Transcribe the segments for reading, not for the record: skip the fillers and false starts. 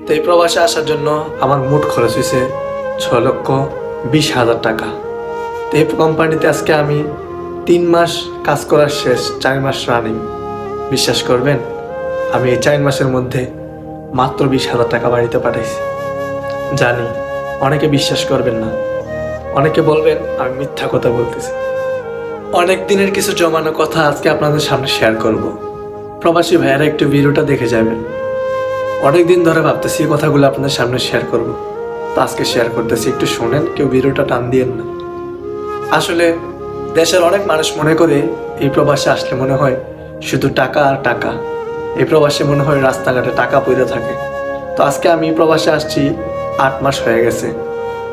তো এই প্রবাসে আসার জন্য আমার মোট খরচ হয়েছে 6,20,000 টাকা। তো এই কোম্পানিতে আজকে আমি 3 মাস কাজ করার শেষ, 4 মাস রানিং। বিশ্বাস করবেন, আমি এই 4 মাসের মধ্যে মাত্র 20,000 টাকা বাড়িতে পাঠাইছি। জানি অনেকে বিশ্বাস করবেন না, অনেকে বলবেন আমি মিথ্যা কথা বলতেছি। অনেক দিনের কিছু জমানো কথা আজকে আপনাদের সামনে শেয়ার করব। প্রবাসী ভাইয়ারা একটু ভিডিওটা দেখে যাবেন। অনেক দিন ধরে ভাবতেছি এই কথাগুলো আপনাদের সামনে শেয়ার করব, তো আজকে শেয়ার করতেছি, একটু শোনেন, কেউ ভিডিওটা টান দিয়েন না। আসলে দেশের অনেক মানুষ মনে করে এই প্রবাসে আসলে মনে হয় শুধু টাকা আর টাকা, এই প্রবাসে মনে হয় রাস্তাঘাটে টাকা পড়ে থাকে। তো আজকে আমি প্রবাসে আসছি 8 মাস হয়ে গেছে।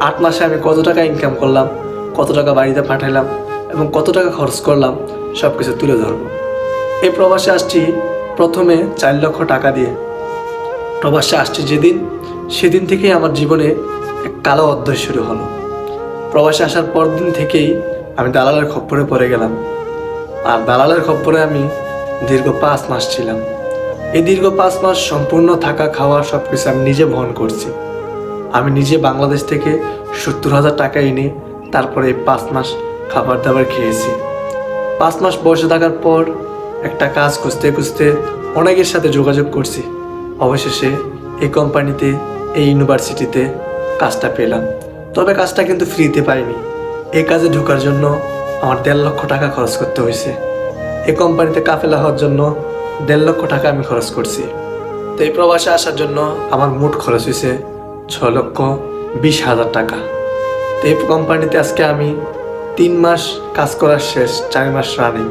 8 মাসে আমি কত টাকা ইনকাম করলাম, কত টাকা বাড়িতে পাঠাইলাম এবং কত টাকা খরচ করলাম সব কিছু তুলে ধরবো। এই প্রবাসে আসছি প্রথমে 4 লক্ষ টাকা দিয়ে। প্রবাসে আসছি যেদিন, সেদিন থেকেই আমার জীবনে এক কালো অধ্যায় শুরু হলো। প্রবাসে আসার পর দিন থেকেই আমি দালালের খপ্পরে পড়ে গেলাম। আর দালালের খপ্পরে আমি দীর্ঘ 5 মাস ছিলাম। এই দীর্ঘ 5 মাস সম্পূর্ণ থাকা খাওয়া সব কিছু আমি নিজে বহন করছি। আমি নিজে বাংলাদেশ থেকে 70,000 টাকা এনে তারপরে এই 5 মাস খাবার দাবার খেয়েছি। 5 মাস বসে থাকার পর একটা কাজ খুঁজতে খুঁজতে অনেকের সাথে যোগাযোগ করছি। অবশেষে এই কোম্পানিতে, এই ইউনিভার্সিটিতে কাজটা পেলাম। তবে কাজটা কিন্তু ফ্রিতে পাইনি। এই কাজে ঢোকার জন্য আমার 1.5 লক্ষ টাকা খরচ করতে হয়েছে। এই কোম্পানিতে কাফেলা হওয়ার জন্য 1.5 লক্ষ টাকা আমি খরচ করছি। তো এই প্রবাসে আসার জন্য আমার মোট খরচ হয়েছে 6,20,000 টাকা। তো এই কোম্পানিতে আজকে আমি 3 মাস কাজ করার শেষ, 4 মাস রানিং।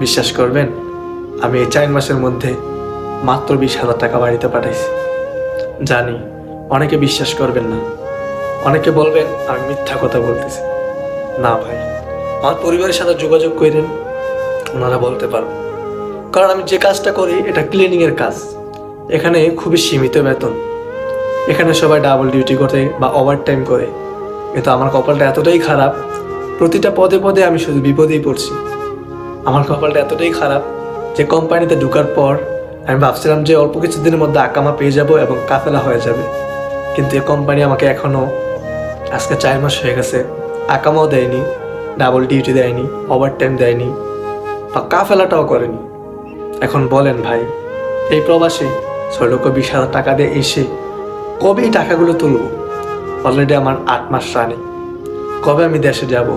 বিশ্বাস করবেন, আমি এই 4 মাসের মধ্যে মাত্র 20,000 টাকা বাড়িতে পাঠাইছি। জানি অনেকে বিশ্বাস করবেন না, অনেকে বলবেন আমি মিথ্যা কথা বলতেছি। না ভাই, আমার পরিবারের সাথে যোগাযোগ করেন, ওনারা বলতে পারবেন। কারণ আমি যে কাজটা করি এটা ক্লিনিংয়ের কাজ। এখানে খুবই সীমিত বেতন। এখানে সবাই ডাবল ডিউটি করে বা ওভার টাইম করে, কিন্তু আমার কপালটা এতটাই খারাপ, প্রতিটা পদে পদে আমি শুধু বিপদেই পড়ছি। আমার কপালটা এতটাই খারাপ যে কোম্পানিতে ঢোকার পর আমি ভাবছিলাম যে অল্প কিছুদিনের মধ্যে আকামা পেয়ে যাব এবং কাফেলা হয়ে যাবে। কিন্তু এই কোম্পানি আমাকে এখনও, আজকে 4 মাস হয়ে গেছে, আকামাও দেয়নি, ডাবল ডিউটি দেয়নি, ওভার টাইম দেয়নি বা কাফেলাটাও করেনি। এখন বলেন ভাই, এই প্রবাসে 6,20,000 টাকা দিয়ে এসে কবে এই টাকাগুলো তুলব? অলরেডি আমার 8 মাস রানিং। কবে আমি দেশে যাব?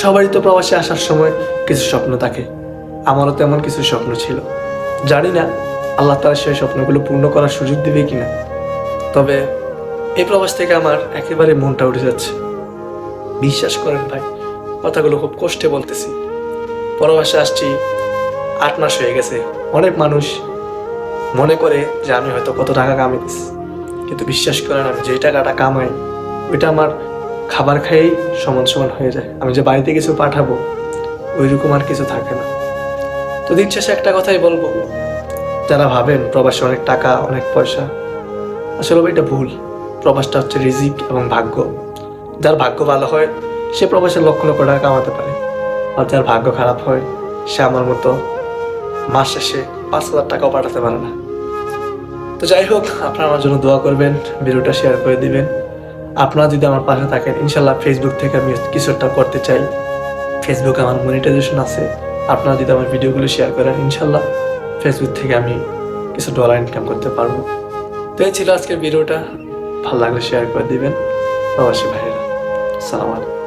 সবারই তো প্রবাসে আসার সময় কিছু স্বপ্ন থাকে, আমারও তেমন কিছু স্বপ্ন ছিল। জানি না আল্লাহ তাআলা সেই স্বপ্নগুলো পূর্ণ করার সুযোগ দিবে কিনা। তবে এই প্রবাস থেকে আমার একেবারে মনটা উঠে যাচ্ছে। বিশ্বাস করেন ভাই, কথাগুলো খুব কষ্টে বলতেছি। প্রবাসে আসছি 8 মাস হয়ে গেছে। অনেক মানুষ মনে করে যে আমি হয়তো কত টাকা কামাইছি, কিন্তু বিশ্বাস করেন আমি যেই টাকাটা কামাই ওইটা আমার খাবার খাইয়েই সমান সমান হয়ে যায়। আমি যে বাড়িতে কিছু পাঠাবো ওইরকম আর কিছু থাকে না। তো দিন শেষে একটা কথাই বলবো, যারা ভাবেন প্রবাসে অনেক টাকা, অনেক পয়সা, আসলে এটা ভুল। প্রবাসটা হচ্ছে রিজিক এবং ভাগ্য। যার ভাগ্য ভালো হয় সে প্রবাসে লক্ষ লক্ষ টাকা কামাতে পারে, আর যার ভাগ্য খারাপ হয় সে আমার মতো মাস শেষে 5,000 টাকাও পাঠাতে পারে না। তো যাই হোক, আপনারা আমার জন্য দোয়া করবেন, ভিডিওটা শেয়ার করে দিবেন। আপনারা যদি আমার পাশে থাকেন, ইনশাল্লাহ ফেসবুক থেকে আমি কিছু একটা করতে চাই। ফেসবুকে আমার মনিটাইজেশন আছে। আপনারা যদি আমার ভিডিওগুলো শেয়ার করেন, ইনশাল্লাহ ফেসবুক থেকে আমি কিছু ডলার ইনকাম করতে পারবো। তো এই ছিল আজকের ভিডিওটা। ভালো লাগলে শেয়ার করে দিবেন। প্রবাসী ভাইয়েরা, আসসালামু আলাইকুম।